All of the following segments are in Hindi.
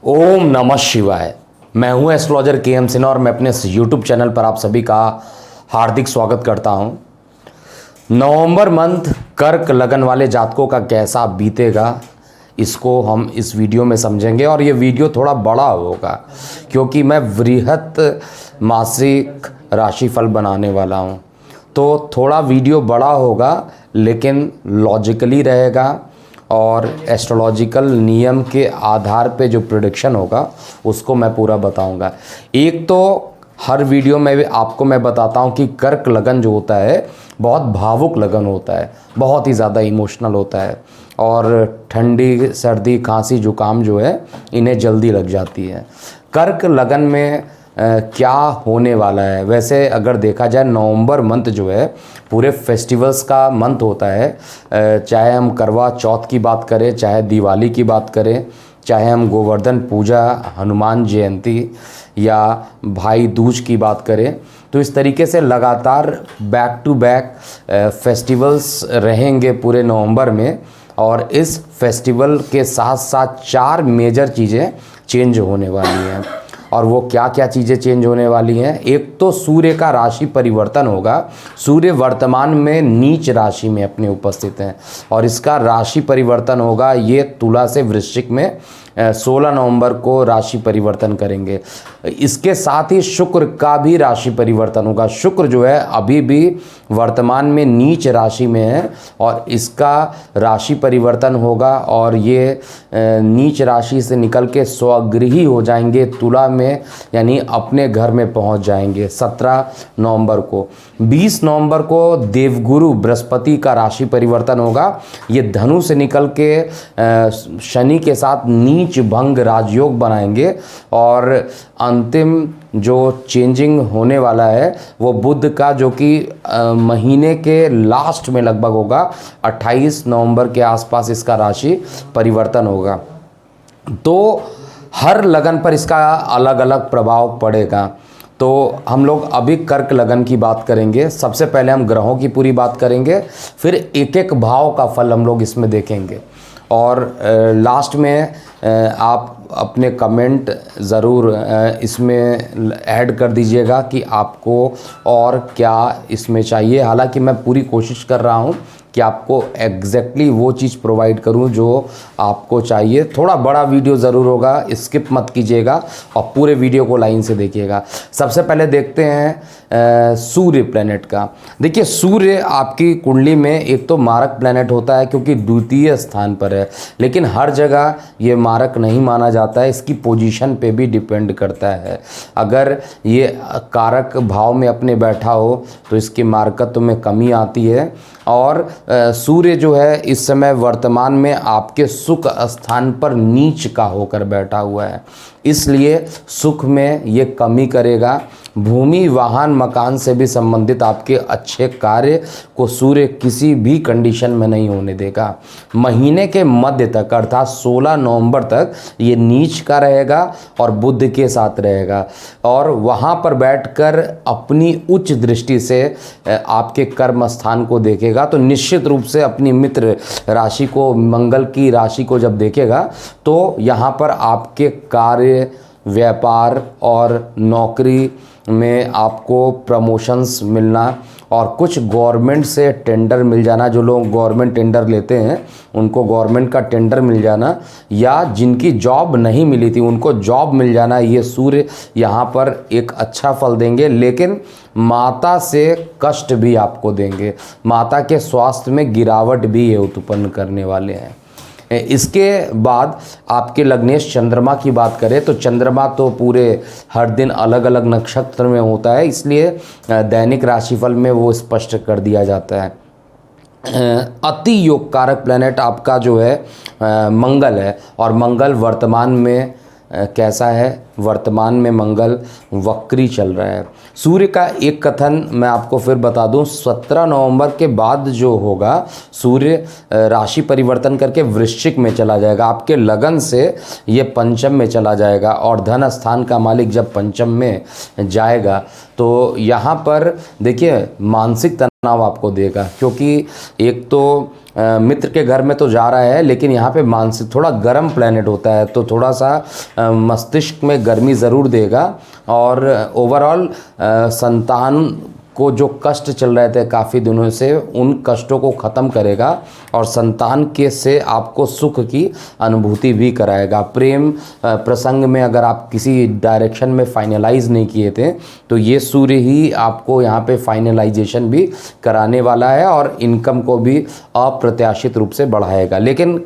ओम नमः शिवाय। मैं हूं एस्ट्रोलॉजर के एम सिन्हा और मैं अपने यूट्यूब चैनल पर आप सभी का हार्दिक स्वागत करता हूं। नवंबर मंथ कर्क लगन वाले जातकों का कैसा बीतेगा इसको हम इस वीडियो में समझेंगे और ये वीडियो थोड़ा बड़ा होगा क्योंकि मैं वृहत मासिक राशिफल बनाने वाला हूं। तो थोड़ा वीडियो बड़ा होगा लेकिन लॉजिकली रहेगा और एस्ट्रोलॉजिकल नियम के आधार पे जो प्रेडिक्शन होगा उसको मैं पूरा बताऊंगा। एक तो हर वीडियो में आपको मैं बताता हूं कि कर्क लगन जो होता है बहुत भावुक लगन होता है, बहुत ही ज़्यादा इमोशनल होता है और ठंडी सर्दी खांसी जुकाम जो है इन्हें जल्दी लग जाती है। कर्क लगन में क्या होने वाला है, वैसे अगर देखा जाए नवंबर मंथ जो है पूरे फेस्टिवल्स का मंथ होता है। चाहे हम करवा चौथ की बात करें, चाहे दिवाली की बात करें, चाहे हम गोवर्धन पूजा, हनुमान जयंती या भाई दूज की बात करें, तो इस तरीके से लगातार बैक टू बैक फेस्टिवल्स रहेंगे पूरे नवंबर में। और इस फेस्टिवल के साथ साथ 4 मेजर चीज़ें चेंज होने वाली हैं। और वो क्या क्या चीज़ें चेंज होने वाली हैं, एक तो सूर्य का राशि परिवर्तन होगा। सूर्य वर्तमान में नीच राशि में अपने उपस्थित हैं और इसका राशि परिवर्तन होगा, ये तुला से वृश्चिक में 16 नवंबर को राशि परिवर्तन करेंगे। इसके साथ ही शुक्र का भी राशि परिवर्तन होगा। शुक्र जो है अभी भी वर्तमान में नीच राशि में है और इसका राशि परिवर्तन होगा और ये नीच राशि से निकल के स्वगृही हो जाएंगे तुला में, यानी अपने घर में पहुंच जाएंगे 17 नवंबर को। 20 नवंबर को देवगुरु बृहस्पति का राशि परिवर्तन होगा। ये धनु से निकल के शनि के साथ नीच भंग राजयोग बनाएंगे और अंतिम जो चेंजिंग होने वाला है वो बुध का, जो कि महीने के लास्ट में लगभग होगा 28 नवंबर के आसपास इसका राशि परिवर्तन होगा। तो हर लगन पर इसका अलग अलग प्रभाव पड़ेगा। तो हम लोग अभी कर्क लगन की बात करेंगे। सबसे पहले हम ग्रहों की पूरी बात करेंगे, फिर एक एक भाव का फल हम लोग इसमें देखेंगे और लास्ट में आप अपने कमेंट ज़रूर इसमें ऐड कर दीजिएगा कि आपको और क्या इसमें चाहिए। हालांकि मैं पूरी कोशिश कर रहा हूँ कि आपको एग्जैक्टली वो चीज़ प्रोवाइड करूं जो आपको चाहिए। थोड़ा बड़ा वीडियो ज़रूर होगा, स्किप मत कीजिएगा और पूरे वीडियो को लाइन से देखिएगा। सबसे पहले देखते हैं सूर्य प्लैनेट का। देखिए, सूर्य आपकी कुंडली में एक तो मारक प्लैनेट होता है क्योंकि द्वितीय स्थान पर है, लेकिन हर जगह ये मारक नहीं माना जाता है, इसकी पोजीशन पे भी डिपेंड करता है। अगर ये कारक भाव में अपने बैठा हो तो इसके मारकत्व में कमी आती है। और सूर्य जो है इस समय वर्तमान में आपके सुख स्थान पर नीच का होकर बैठा हुआ है, इसलिए सुख में ये कमी करेगा। भूमि, वाहन, मकान से भी संबंधित आपके अच्छे कार्य को सूर्य किसी भी कंडीशन में नहीं होने देगा। महीने के मध्य तक अर्थात 16 नवंबर तक ये नीच का रहेगा और बुध के साथ रहेगा और वहाँ पर बैठकर अपनी उच्च दृष्टि से आपके कर्म स्थान को देखेगा। तो निश्चित रूप से अपनी मित्र राशि को, मंगल की राशि को जब देखेगा तो यहाँ पर आपके कार्य, व्यापार और नौकरी में आपको प्रमोशंस मिलना और कुछ गवर्नमेंट से टेंडर मिल जाना। जो लोग गवर्नमेंट टेंडर लेते हैं उनको गवर्नमेंट का टेंडर मिल जाना, या जिनकी जॉब नहीं मिली थी उनको जॉब मिल जाना, ये सूर्य यहाँ पर एक अच्छा फल देंगे। लेकिन माता से कष्ट भी आपको देंगे, माता के स्वास्थ्य में गिरावट भी ये उत्पन्न करने वाले हैं। इसके बाद आपके लग्नेश चंद्रमा की बात करें तो चंद्रमा तो पूरे हर दिन अलग अलग नक्षत्र में होता है, इसलिए दैनिक राशिफल में वो स्पष्ट कर दिया जाता है। अति योग कारक प्लैनेट आपका जो है मंगल है और मंगल वर्तमान में कैसा है, वर्तमान में मंगल वक्री चल रहा है। सूर्य का एक कथन मैं आपको फिर बता दूं, 17 नवंबर के बाद जो होगा सूर्य राशि परिवर्तन करके वृश्चिक में चला जाएगा, आपके लगन से ये पंचम में चला जाएगा और धन स्थान का मालिक जब पंचम में जाएगा तो यहाँ पर देखिए मानसिक तनाव आपको देगा, क्योंकि एक तो मित्र के घर में तो जा रहा है, लेकिन यहाँ पे मानसिक थोड़ा गर्म प्लैनेट होता है, तो थोड़ा सा मस्तिष्क में गर्मी ज़रूर देगा। और ओवरऑल संतान को जो कष्ट चल रहे थे काफ़ी दिनों से, उन कष्टों को ख़त्म करेगा और संतान के से आपको सुख की अनुभूति भी कराएगा। प्रेम प्रसंग में अगर आप किसी डायरेक्शन में फाइनलाइज नहीं किए थे, तो ये सूर्य ही आपको यहाँ पे फाइनलाइजेशन भी कराने वाला है और इनकम को भी अप्रत्याशित रूप से बढ़ाएगा। लेकिन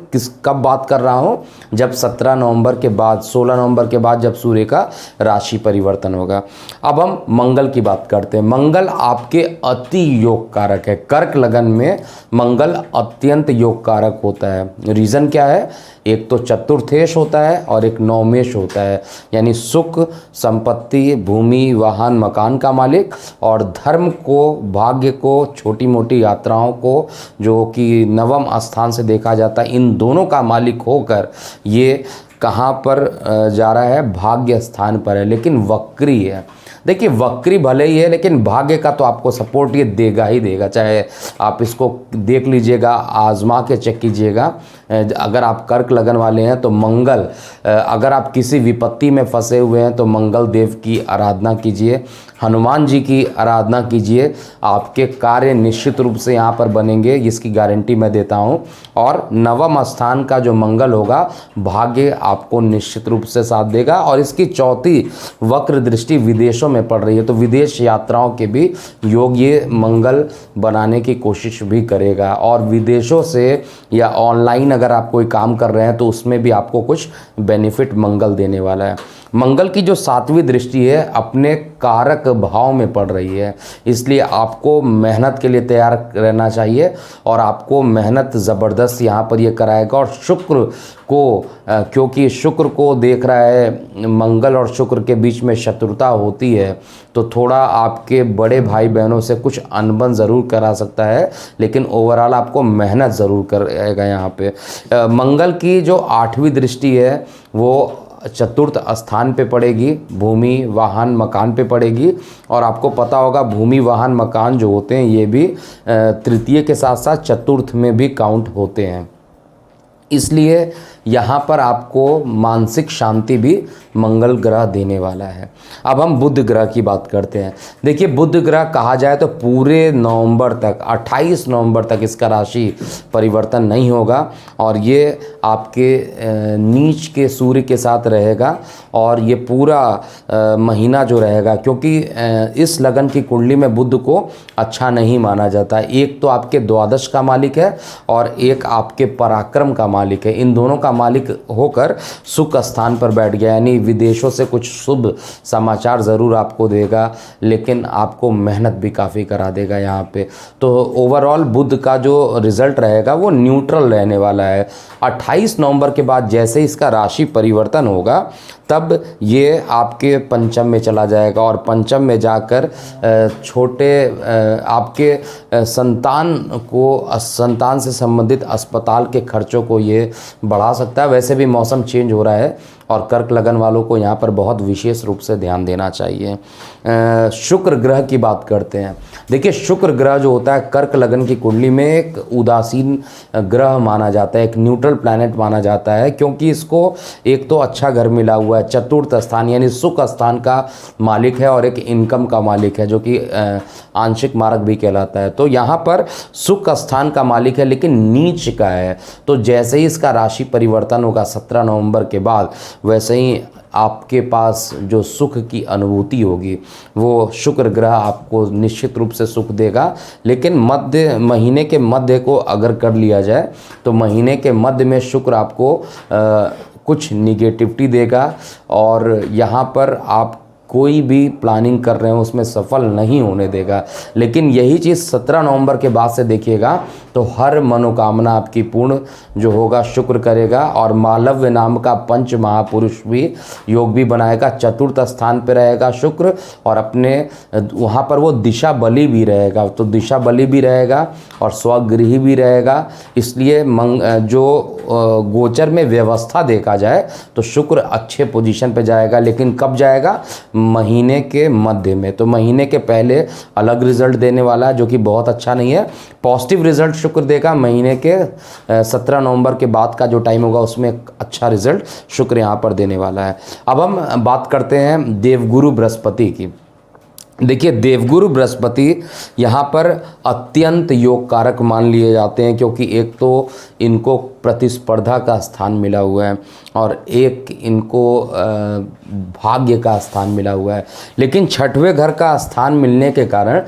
कब बात कर रहा हूँ, जब 17 नवंबर के बाद, 16 नवंबर के बाद जब सूर्य का राशि परिवर्तन होगा। अब हम मंगल की बात करते हैं। मंगल आपके अति योग कारक है। कर्क लगन में मंगल अत्यंत योग कारक होता है। रीज़न क्या है? एक तो चतुर्थेश होता है और एक नवमेश होता है, यानी सुख, संपत्ति, भूमि, वाहन, मकान का मालिक, और धर्म को, भाग्य को, छोटी मोटी यात्राओं को, जो कि नवम स्थान से देखा जाता है, इन दोनों का मालिक होकर ये कहाँ पर जा रहा है? भाग्य स्थान पर है, लेकिन वक्री है। देखिए, वक्री भले ही है, लेकिन भाग्य का तो आपको सपोर्ट ये देगा ही देगा। चाहे आप इसको देख लीजिएगा, आजमा के चेक कीजिएगा। अगर आप कर्क लगन वाले हैं तो मंगल, अगर आप किसी विपत्ति में फंसे हुए हैं तो मंगल देव की आराधना कीजिए, हनुमान जी की आराधना कीजिए। आपके कार्य निश्चित रूप से यहाँ पर बनेंगे, इसकी गारंटी मैं देता हूँ। और नवम स्थान का जो मंगल होगा, भाग्य आपको निश्चित रूप से साथ देगा। और इसकी चौथी वक्र दृष्टि विदेशों में पड़ रही है, तो विदेश यात्राओं के भी योग ये मंगल बनाने की कोशिश भी करेगा। और विदेशों से या ऑनलाइन अगर आप कोई काम कर रहे हैं तो उसमें भी आपको कुछ बेनिफिट मंगल देने वाला है। मंगल की जो 7वीं दृष्टि है अपने कारक भाव में पड़ रही है, इसलिए आपको मेहनत के लिए तैयार रहना चाहिए और आपको मेहनत ज़बरदस्त यहाँ पर ये कराएगा। और शुक्र को, क्योंकि शुक्र को देख रहा है, मंगल और शुक्र के बीच में शत्रुता होती है, तो थोड़ा आपके बड़े भाई बहनों से कुछ अनबन ज़रूर करा सकता है, लेकिन ओवरऑल आपको मेहनत ज़रूर करेगा यहाँ पे। मंगल की जो 8वीं दृष्टि है वो चतुर्थ स्थान पे पड़ेगी, भूमि, वाहन, मकान पे पड़ेगी। और आपको पता होगा भूमि, वाहन, मकान जो होते हैं ये भी तृतीय के साथ साथ चतुर्थ में भी काउंट होते हैं, इसलिए यहाँ पर आपको मानसिक शांति भी मंगल ग्रह देने वाला है। अब हम बुध ग्रह की बात करते हैं। देखिए, बुध ग्रह कहा जाए तो पूरे नवंबर तक, 28 नवंबर तक इसका राशि परिवर्तन नहीं होगा और ये आपके नीच के सूर्य के साथ रहेगा। और ये पूरा महीना जो रहेगा, क्योंकि इस लगन की कुंडली में बुध को अच्छा नहीं माना जाता। एक तो आपके द्वादश का मालिक है और एक आपके पराक्रम का मालिक है। इन दोनों का मालिक होकर सुख स्थान पर बैठ गया, यानी विदेशों से कुछ शुभ समाचार ज़रूर आपको देगा, लेकिन आपको मेहनत भी काफ़ी करा देगा यहाँ पे। तो ओवरऑल बुध का जो रिज़ल्ट रहेगा वो न्यूट्रल रहने वाला है। 28 नवंबर के बाद जैसे इसका राशि परिवर्तन होगा, तब ये आपके पंचम में चला जाएगा और पंचम में जाकर छोटे आपके संतान से संबंधित अस्पताल के खर्चों को ये बढ़ा सकता है। वैसे भी मौसम चेंज हो रहा है और कर्क लगन वालों को यहाँ पर बहुत विशेष रूप से ध्यान देना चाहिए। शुक्र ग्रह की बात करते हैं। देखिए, शुक्र ग्रह जो होता है कर्क लगन की कुंडली में एक उदासीन ग्रह माना जाता है, एक न्यूट्रल प्लैनेट माना जाता है, क्योंकि इसको एक तो अच्छा घर मिला हुआ है, चतुर्थ स्थान यानी सुख स्थान का मालिक है और एक इनकम का मालिक है जो कि आंशिक मारक भी कहलाता है। तो यहाँ पर सुख स्थान का मालिक है लेकिन नीच का है। तो जैसे ही इसका राशि परिवर्तन होगा 17 नवंबर के बाद, वैसे ही आपके पास जो सुख की अनुभूति होगी वो शुक्र ग्रह आपको निश्चित रूप से सुख देगा। लेकिन महीने के मध्य को अगर कर लिया जाए तो महीने के मध्य में शुक्र आपको कुछ निगेटिविटी देगा और यहाँ पर आप कोई भी प्लानिंग कर रहे हो उसमें सफल नहीं होने देगा। लेकिन यही चीज़ 17 नवंबर के बाद से देखिएगा तो हर मनोकामना आपकी पूर्ण जो होगा शुक्र करेगा। और मालव्य नाम का पंच महापुरुष भी योग भी बनाएगा, चतुर्थ स्थान पे रहेगा शुक्र और अपने वहाँ पर वो दिशा बली भी रहेगा। तो दिशा बली भी रहेगा और स्वगृही भी रहेगा। इसलिए जो गोचर में व्यवस्था देखा जाए तो शुक्र अच्छे पोजीशन पे जाएगा। लेकिन कब जाएगा? महीने के मध्य में। तो महीने के पहले अलग रिजल्ट देने वाला है जो कि बहुत अच्छा नहीं है। पॉजिटिव रिजल्ट शुक्र देगा। महीने के 17 नवंबर के बाद का जो टाइम होगा उसमें एक अच्छा रिजल्ट शुक्र यहाँ पर देने वाला है। अब हम बात करते हैं देवगुरु बृहस्पति की। देखिए, देवगुरु बृहस्पति यहाँ पर अत्यंत योग कारक मान लिए जाते हैं, क्योंकि एक तो इनको प्रतिस्पर्धा का स्थान मिला हुआ है और एक इनको भाग्य का स्थान मिला हुआ है। लेकिन छठवें घर का स्थान मिलने के कारण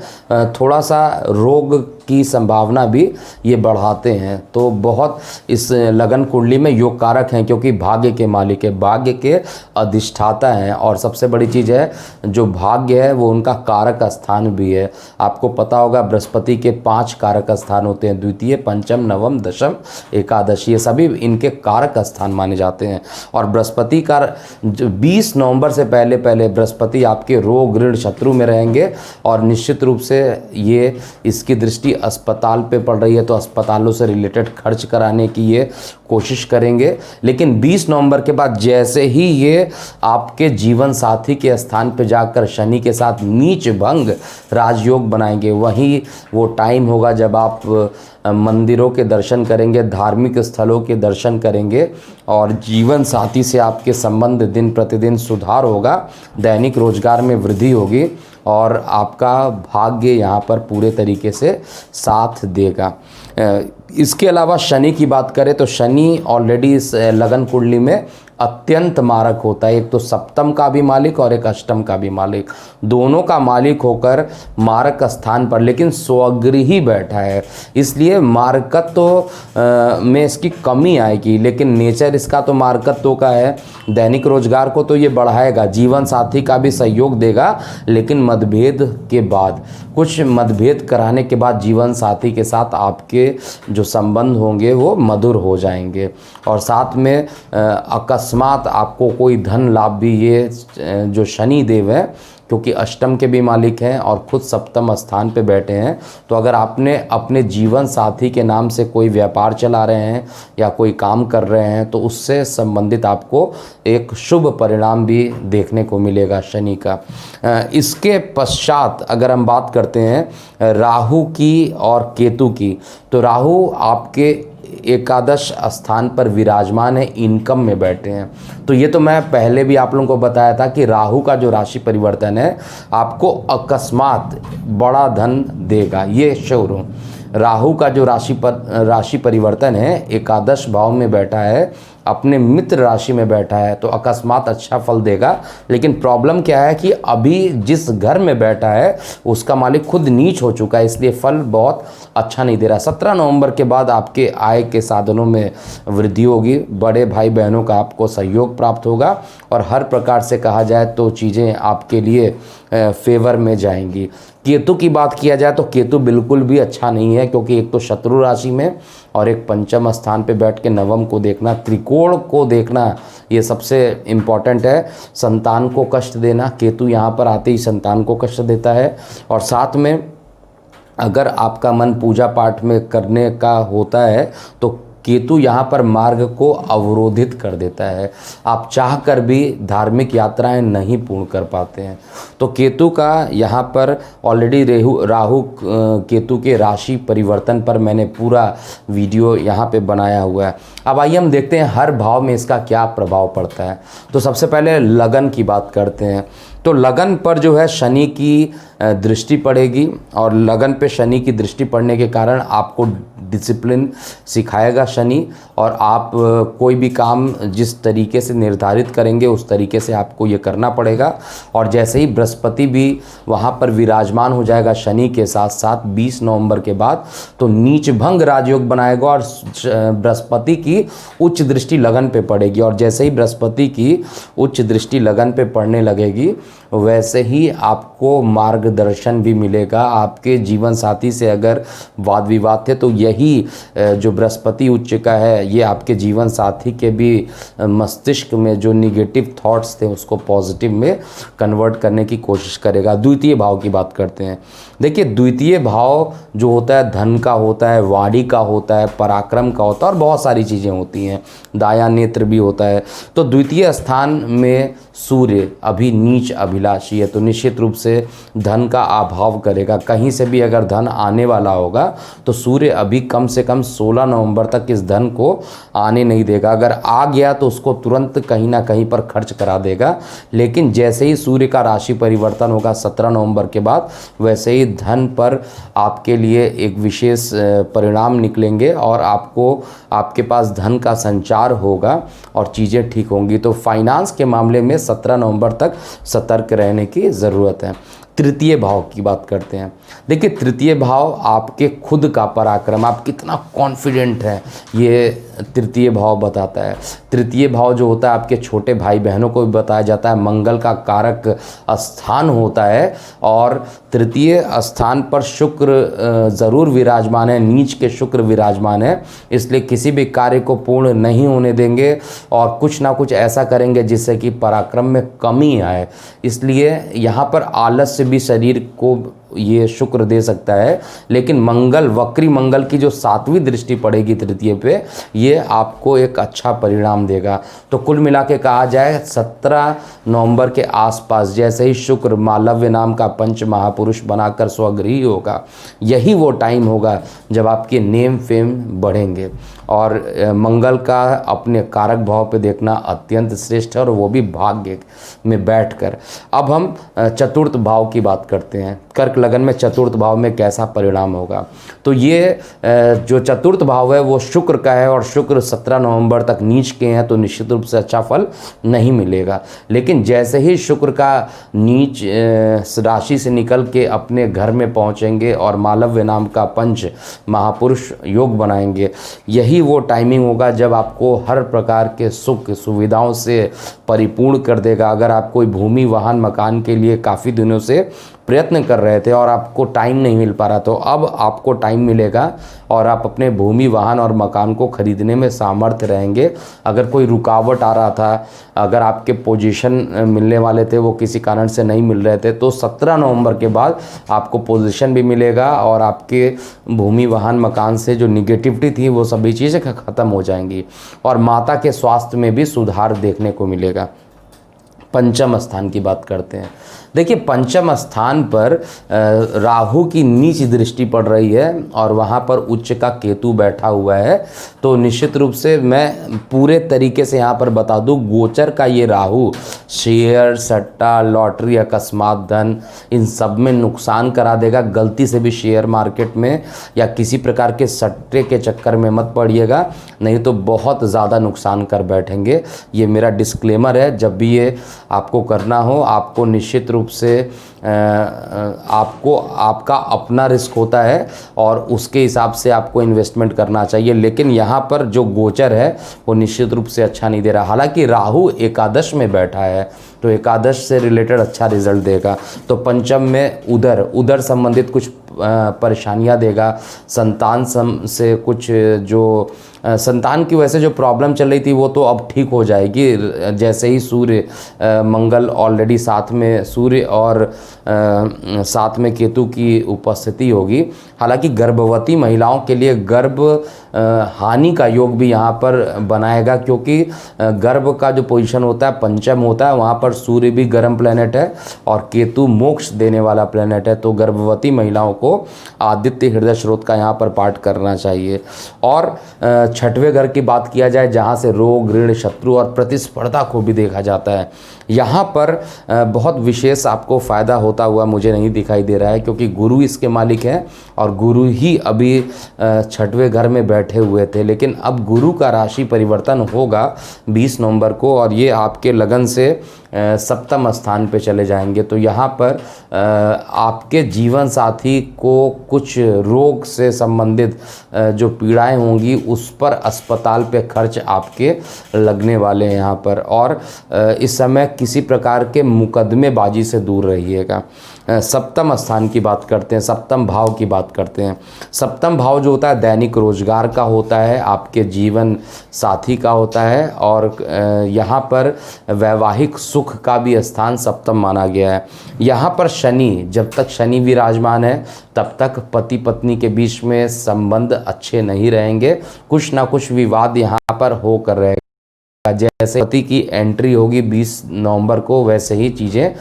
थोड़ा सा रोग की संभावना भी ये बढ़ाते हैं। तो बहुत इस लगन कुंडली में योग कारक हैं, क्योंकि भाग्य के मालिक है, भाग्य के अधिष्ठाता हैं। और सबसे बड़ी चीज़ है, जो भाग्य है वो उनका कारक स्थान भी है। आपको पता होगा बृहस्पति के 5 कारक स्थान होते हैं, द्वितीय, पंचम, नवम, दशम, एकादश, ये सभी इनके कारक स्थान माने जाते हैं। और बृहस्पति का 20 नवंबर से पहले बृहस्पति आपके रोग, ऋण, शत्रु में रहेंगे और निश्चित रूप से ये इसकी दृष्टि अस्पताल पे पड़ रही है तो अस्पतालों से रिलेटेड खर्च कराने की ये कोशिश करेंगे। लेकिन 20 नवंबर के बाद जैसे ही ये आपके जीवन साथी के स्थान पे जाकर शनि के साथ नीच भंग राजयोग बनाएंगे, वहीं वो टाइम होगा जब आप मंदिरों के दर्शन करेंगे, धार्मिक स्थलों के दर्शन करेंगे और जीवन साथी से आपके संबंध दिन प्रतिदिन सुधार होगा, दैनिक रोजगार में वृद्धि होगी और आपका भाग्य यहाँ पर पूरे तरीके से साथ देगा। इसके अलावा शनि की बात करें तो शनि ऑलरेडी इस लगन कुंडली में अत्यंत मारक होता है। एक तो सप्तम का भी मालिक और एक अष्टम का भी मालिक, दोनों का मालिक होकर मारक स्थान पर लेकिन स्वगृही बैठा है, इसलिए मारकत्व में इसकी कमी आएगी। लेकिन नेचर इसका तो मारकत्व का है, दैनिक रोजगार को तो ये बढ़ाएगा, जीवन साथी का भी सहयोग देगा। लेकिन मतभेद के बाद, कुछ मतभेद कराने के बाद जीवन साथी के साथ आपके जो संबंध होंगे वो मधुर हो जाएंगे और साथ में अकस्मात आपको कोई धन लाभ भी, ये जो शनि देव है क्योंकि अष्टम के भी मालिक हैं और खुद सप्तम स्थान पे बैठे हैं, तो अगर आपने अपने जीवन साथी के नाम से कोई व्यापार चला रहे हैं या कोई काम कर रहे हैं तो उससे संबंधित आपको एक शुभ परिणाम भी देखने को मिलेगा शनि का। इसके पश्चात अगर हम बात करते हैं राहु की और केतु की, तो राहु आपके एकादश स्थान पर विराजमान है, इनकम में बैठे हैं। तो ये तो मैं पहले भी आप लोगों को बताया था कि राहु का जो राशि परिवर्तन है आपको अकस्मात बड़ा धन देगा, ये श्योर हूँ। राहु का जो राशि परिवर्तन है एकादश भाव में बैठा है, अपने मित्र राशि में बैठा है, तो अकस्मात अच्छा फल देगा। लेकिन प्रॉब्लम क्या है कि अभी जिस घर में बैठा है उसका मालिक खुद नीच हो चुका है, इसलिए फल बहुत अच्छा नहीं दे रहा। 17 नवंबर के बाद आपके आय के साधनों में वृद्धि होगी, बड़े भाई बहनों का आपको सहयोग प्राप्त होगा और हर प्रकार से कहा जाए तो चीज़ें आपके लिए फेवर में जाएंगी। केतु की बात किया जाए तो केतु बिल्कुल भी अच्छा नहीं है, क्योंकि एक तो शत्रु राशि में और एक पंचम स्थान पे बैठ के नवम को देखना, त्रिकोण को देखना, ये सबसे इम्पॉर्टेंट है। संतान को कष्ट देना, केतु यहाँ पर आते ही संतान को कष्ट देता है। और साथ में अगर आपका मन पूजा पाठ में करने का होता है तो केतु यहाँ पर मार्ग को अवरोधित कर देता है, आप चाह कर भी धार्मिक यात्राएं नहीं पूर्ण कर पाते हैं। तो केतु का यहाँ पर ऑलरेडी राहु केतु के राशि परिवर्तन पर मैंने पूरा वीडियो यहाँ पे बनाया हुआ है। अब आइए हम देखते हैं हर भाव में इसका क्या प्रभाव पड़ता है। तो सबसे पहले लगन की बात करते हैं। तो लगन पर जो है शनि की दृष्टि पड़ेगी और लगन पे शनि की दृष्टि पड़ने के कारण आपको डिसिप्लिन सिखाएगा शनि, और आप कोई भी काम जिस तरीके से निर्धारित करेंगे उस तरीके से आपको ये करना पड़ेगा। और जैसे ही बृहस्पति भी वहाँ पर विराजमान हो जाएगा शनि के साथ साथ 20 नवंबर के बाद, तो नीच भंग राजयोग बनाएगा और बृहस्पति की उच्च दृष्टि लगन पे पड़ेगी। और जैसे ही बृहस्पति की उच्च दृष्टि लगन पे पड़ने लगेगी वैसे ही आपको मार्गदर्शन भी मिलेगा। आपके जीवन साथी से अगर वाद विवाद थे तो यही जो बृहस्पति उच्च का है ये आपके जीवन साथी के भी मस्तिष्क में जो निगेटिव थॉट्स थे उसको पॉजिटिव में कन्वर्ट करने की कोशिश करेगा। द्वितीय भाव की बात करते हैं। देखिए, द्वितीय भाव जो होता है धन का होता है, वाणी का होता है, पराक्रम का होता है और बहुत सारी चीज़ें होती हैं, दाया नेत्र भी होता है। तो द्वितीय स्थान में सूर्य अभी नीच अभिलाषी है, तो निश्चित रूप से धन का अभाव करेगा। कहीं से भी अगर धन आने वाला होगा तो सूर्य अभी कम से कम 16 नवंबर तक इस धन को आने नहीं देगा। अगर आ गया तो उसको तुरंत कहीं ना कहीं पर खर्च करा देगा। लेकिन जैसे ही सूर्य का राशि परिवर्तन होगा 17 नवंबर के बाद, वैसे ही धन पर आपके लिए एक विशेष परिणाम निकलेंगे और आपको आपके पास धन का संचार होगा और चीज़ें ठीक होंगी। तो फाइनेंस के मामले में 17 नवंबर तक सतर्क रहने की ज़रूरत है। तृतीय भाव की बात करते हैं। देखिए, तृतीय भाव आपके खुद का पराक्रम, आप कितना कॉन्फिडेंट हैं, ये तृतीय भाव बताता है। तृतीय भाव जो होता है आपके छोटे भाई बहनों को भी बताया जाता है, मंगल का कारक स्थान होता है और तृतीय स्थान पर शुक्र ज़रूर विराजमान है, नीच के शुक्र विराजमान है, इसलिए किसी भी कार्य को पूर्ण नहीं होने देंगे और कुछ ना कुछ ऐसा करेंगे जिससे कि पराक्रम में कमी आए। इसलिए यहाँ पर आलस्य भी शरीर को ये शुक्र दे सकता है, लेकिन मंगल, वक्री मंगल की जो 7वीं दृष्टि पड़ेगी तृतीय पे, ये आपको एक अच्छा परिणाम देगा। तो कुल मिला के कहा जाए 17 नवंबर के आसपास जैसे ही शुक्र मालव्य नाम का पंच महापुरुष बनाकर स्वगृही होगा, यही वो टाइम होगा जब आपके नेम फेम बढ़ेंगे। और मंगल का अपने कारक भाव पे देखना अत्यंत श्रेष्ठ है, और वो भी भाग्य में बैठकर। अब हम चतुर्थ भाव की बात करते हैं। कर्क लगन में चतुर्थ भाव में कैसा परिणाम होगा। तो ये जो चतुर्थ भाव है वो शुक्र का है और शुक्र 17 नवंबर तक नीच के हैं, तो निश्चित रूप से अच्छा फल नहीं मिलेगा। लेकिन जैसे ही शुक्र का नीच राशि से निकल के अपने घर में पहुंचेंगे और मालव्य नाम का पंच महापुरुष योग बनाएंगे, यही वो टाइमिंग होगा जब आपको हर प्रकार के सुख सुविधाओं से परिपूर्ण कर देगा। अगर आप कोई भूमि वाहन मकान के लिए काफ़ी दिनों से प्रयत्न कर रहे थे और आपको टाइम नहीं मिल पा रहा, तो अब आपको टाइम मिलेगा और आप अपने भूमि वाहन और मकान को खरीदने में सामर्थ्य रहेंगे। अगर कोई रुकावट आ रहा था, अगर आपके पोजीशन मिलने वाले थे वो किसी कारण से नहीं मिल रहे थे, तो 17 नवंबर के बाद आपको पोजीशन भी मिलेगा और आपके भूमि वाहन मकान से जो निगेटिविटी थी वो सभी चीज़ें ख़त्म हो जाएंगी और माता के स्वास्थ्य में भी सुधार देखने को मिलेगा। पंचम स्थान की बात करते हैं। देखिए, पंचम स्थान पर राहु की नीच दृष्टि पड़ रही है और वहाँ पर उच्च का केतु बैठा हुआ है। तो निश्चित रूप से मैं पूरे तरीके से यहाँ पर बता दूँ, गोचर का ये राहु शेयर, सट्टा, लॉटरी, अकस्मात धन, इन सब में नुकसान करा देगा। गलती से भी शेयर मार्केट में या किसी प्रकार के सट्टे के चक्कर में मत पड़िएगा, नहीं तो बहुत ज़्यादा नुकसान कर बैठेंगे। ये मेरा डिस्क्लेमर है। जब भी ये आपको करना हो, आपको निश्चित रूप से आपको आपका अपना रिस्क होता है और उसके हिसाब से आपको इन्वेस्टमेंट करना चाहिए। लेकिन यहाँ पर जो गोचर है वो निश्चित रूप से अच्छा नहीं दे रहा। हालांकि राहु एकादश में बैठा है तो एकादश से रिलेटेड अच्छा रिजल्ट देगा। तो पंचम में उदर संबंधित कुछ परेशानियां देगा। संतान से कुछ जो संतान की वजह से जो प्रॉब्लम चल रही थी वो तो अब ठीक हो जाएगी, जैसे ही सूर्य मंगल ऑलरेडी साथ में सूर्य और साथ में केतु की उपस्थिति होगी। हालांकि गर्भवती महिलाओं के लिए गर्भ हानि का योग भी यहाँ पर बनाएगा, क्योंकि गर्भ का जो पोजीशन होता है पंचम होता है, वहाँ पर सूर्य भी गर्म प्लेनेट है और केतु मोक्ष देने वाला प्लेनेट है। तो गर्भवती महिलाओं को आदित्य हृदय स्रोत का यहाँ पर पाठ करना चाहिए। और छठवें घर की बात किया जाए, जहाँ से रोग, ऋण, शत्रु और प्रतिस्पर्धा को भी देखा जाता है, यहाँ पर बहुत विशेष आपको फ़ायदा होता हुआ मुझे नहीं दिखाई दे रहा है, क्योंकि गुरु इसके मालिक हैं और गुरु ही अभी छठवें घर में बैठे हुए थे। लेकिन अब गुरु का राशि परिवर्तन होगा 20 नवंबर को और ये आपके लगन से सप्तम स्थान पे चले जाएंगे। तो यहाँ पर आपके जीवन साथी को कुछ रोग से संबंधित जो पीड़ाएं होंगी उस पर अस्पताल पे खर्च आपके लगने वाले हैं यहाँ पर। और इस समय किसी प्रकार के मुकदमेबाजी से दूर रहिएगा। सप्तम स्थान की बात करते हैं, सप्तम भाव की बात करते हैं। सप्तम भाव जो होता है दैनिक रोजगार का होता है, आपके जीवन साथी का होता है और यहाँ पर वैवाहिक सुख का भी स्थान सप्तम माना गया है। यहाँ पर शनि, जब तक शनि विराजमान है तब तक पति पत्नी के बीच में संबंध अच्छे नहीं रहेंगे, कुछ ना कुछ विवाद यहाँ पर होकर रहेगा। जैसे पति की एंट्री होगी 20 नवंबर को, वैसे ही चीज़ें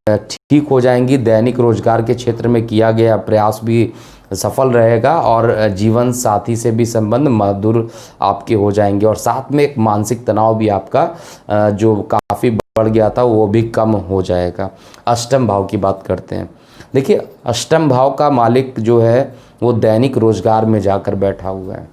ठीक हो जाएंगी। दैनिक रोजगार के क्षेत्र में किया गया प्रयास भी सफल रहेगा और जीवन साथी से भी संबंध मधुर आपके हो जाएंगे। और साथ में एक मानसिक तनाव भी आपका जो काफ़ी बढ़ गया था वो भी कम हो जाएगा। अष्टम भाव की बात करते हैं। देखिए, अष्टम भाव का मालिक जो है वो दैनिक रोजगार में जाकर बैठा हुआ है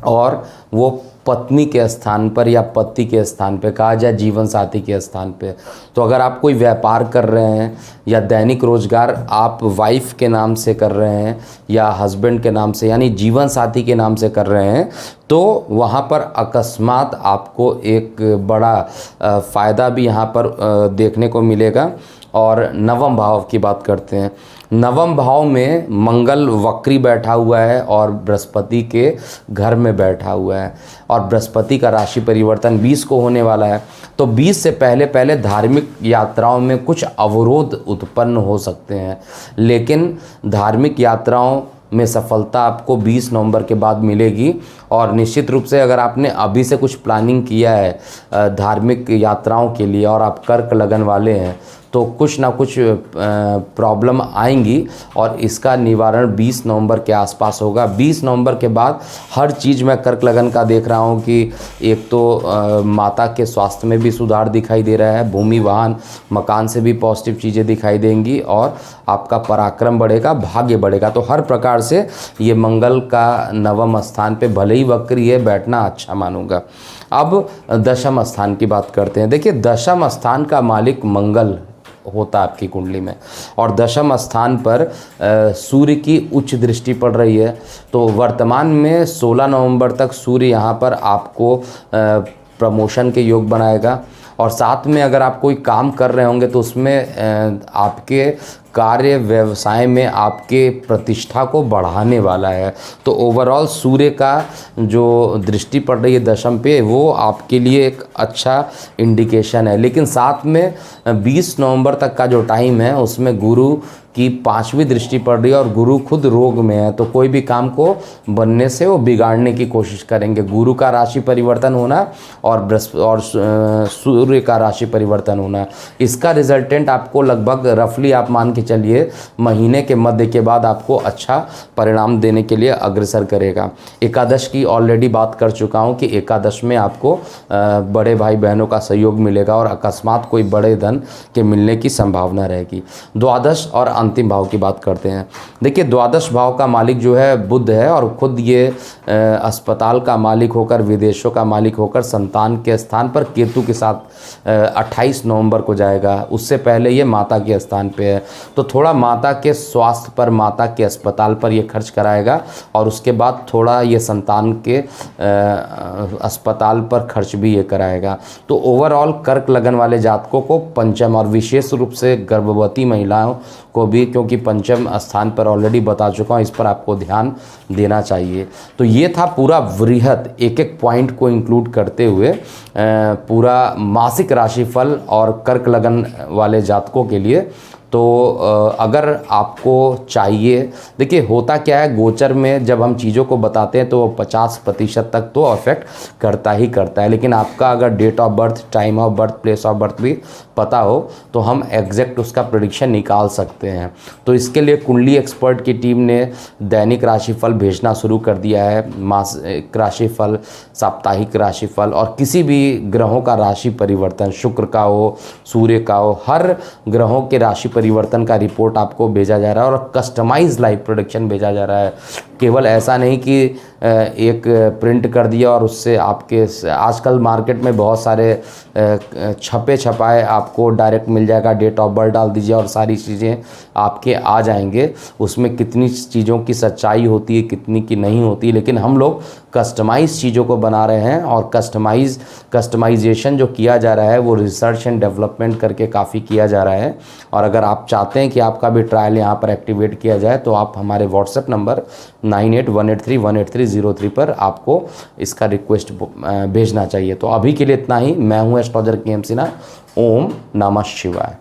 और वो पत्नी के स्थान पर या पति के स्थान पे, कहा जाए जीवन साथी के स्थान पे। तो अगर आप कोई व्यापार कर रहे हैं या दैनिक रोजगार आप वाइफ के नाम से कर रहे हैं या हस्बैंड के नाम से यानी जीवन साथी के नाम से कर रहे हैं, तो वहाँ पर अकस्मात आपको एक बड़ा फ़ायदा भी यहाँ पर देखने को मिलेगा। और नवम भाव की बात करते हैं। नवम भाव में मंगल वक्री बैठा हुआ है और बृहस्पति के घर में बैठा हुआ है और बृहस्पति का राशि परिवर्तन 20 को होने वाला है। तो 20 से पहले पहले धार्मिक यात्राओं में कुछ अवरोध उत्पन्न हो सकते हैं, लेकिन धार्मिक यात्राओं में सफलता आपको 20 नवंबर के बाद मिलेगी। और निश्चित रूप से अगर आपने अभी से कुछ प्लानिंग किया है धार्मिक यात्राओं के लिए और आप कर्क लगन वाले हैं, तो कुछ ना कुछ प्रॉब्लम आएंगी और इसका निवारण 20 नवंबर के आसपास होगा। 20 नवंबर के बाद हर चीज़ मैं कर्क लगन का देख रहा हूँ कि एक तो माता के स्वास्थ्य में भी सुधार दिखाई दे रहा है, भूमि वाहन मकान से भी पॉजिटिव चीज़ें दिखाई देंगी और आपका पराक्रम बढ़ेगा, भाग्य बढ़ेगा। तो हर प्रकार से ये मंगल का नवम स्थान पे भले ही वक्री है, बैठना अच्छा मानूंगा। अब दशम स्थान की बात करते हैं। देखिए, दशम स्थान का मालिक मंगल होता है आपकी कुंडली में और दशम स्थान पर सूर्य की उच्च दृष्टि पड़ रही है। तो वर्तमान में 16 नवंबर तक सूर्य यहाँ पर आपको प्रमोशन के योग बनाएगा और साथ में अगर आप कोई काम कर रहे होंगे तो उसमें आपके कार्य व्यवसाय में आपके प्रतिष्ठा को बढ़ाने वाला है। तो ओवरऑल सूर्य का जो दृष्टि पड़ रही है दशम पे, वो आपके लिए एक अच्छा इंडिकेशन है। लेकिन साथ में 20 नवंबर तक का जो टाइम है उसमें गुरु की 5वीं दृष्टि पड़ रही है और गुरु खुद रोग में है, तो कोई भी काम को बनने से वो बिगाड़ने की कोशिश करेंगे। गुरु का राशि परिवर्तन होना और सूर्य का राशि परिवर्तन होना, इसका रिजल्टेंट आपको लगभग रफली आप मान के चलिए महीने के मध्य के बाद आपको अच्छा परिणाम देने के लिए अग्रसर करेगा। एकादश की ऑलरेडी बात कर चुका हूँ कि एकादश में आपको बड़े भाई बहनों का सहयोग मिलेगा और अकस्मात कोई बड़े धन के मिलने की संभावना रहेगी। द्वादश और अंतिम भाव की बात करते हैं। देखिए, द्वादश भाव का मालिक जो है बुध है और खुद ये अस्पताल का मालिक होकर, विदेशों का मालिक होकर संतान के स्थान पर केतु के साथ 28 नवंबर को जाएगा। उससे पहले ये माता के स्थान पे है, तो थोड़ा माता के स्वास्थ्य पर, माता के अस्पताल पर ये खर्च कराएगा और उसके बाद थोड़ा ये संतान के अस्पताल पर खर्च भी ये कराएगा। तो ओवरऑल कर्क लगन वाले जातकों को पंचम और विशेष रूप से गर्भवती महिलाओं को भी, क्योंकि पंचम स्थान पर ऑलरेडी बता चुका हूँ, इस पर आपको ध्यान देना चाहिए। तो ये था पूरा वृहद एक एक पॉइंट को इंक्लूड करते हुए पूरा मासिक राशिफल और कर्क लगन वाले जातकों के लिए। तो अगर आपको चाहिए, देखिए होता क्या है, गोचर में जब हम चीज़ों को बताते हैं तो 50% तक तो अफेक्ट करता ही करता है, लेकिन आपका अगर date of birth, time of birth, place of birth भी पता हो तो हम एग्जैक्ट उसका प्रेडिक्शन निकाल सकते हैं। तो इसके लिए कुंडली एक्सपर्ट की टीम ने दैनिक राशिफल भेजना शुरू कर दिया है, मासिक राशिफल, साप्ताहिक राशिफल और किसी भी ग्रहों का राशि परिवर्तन, शुक्र का हो, सूर्य का हो, हर ग्रहों के राशि परिवर्तन का रिपोर्ट आपको भेजा जा रहा है और कस्टमाइज लाइव प्रोडक्शन भेजा जा रहा है। केवल ऐसा नहीं कि एक प्रिंट कर दिया और उससे आपके, आजकल मार्केट में बहुत सारे छपे छपाए आपको डायरेक्ट मिल जाएगा, डेट ऑफ बर्थ डाल दीजिए और सारी चीज़ें आपके आ जाएंगे। उसमें कितनी चीज़ों की सच्चाई होती है, कितनी की नहीं होती, लेकिन हम लोग कस्टमाइज चीज़ों को बना रहे हैं और कस्टमाइजेशन जो किया जा रहा है वो रिसर्च एंड डेवलपमेंट करके काफ़ी किया जा रहा है। और अगर आप चाहते हैं कि आपका भी ट्रायल यहाँ पर एक्टिवेट किया जाए तो आप हमारे व्हाट्सएप नंबर 9818318303 पर आपको इसका रिक्वेस्ट भेजना चाहिए। तो अभी के लिए इतना ही। मैं हूँ एस्ट्रोलॉजर के सिन्हा। ओम नमः शिवाय।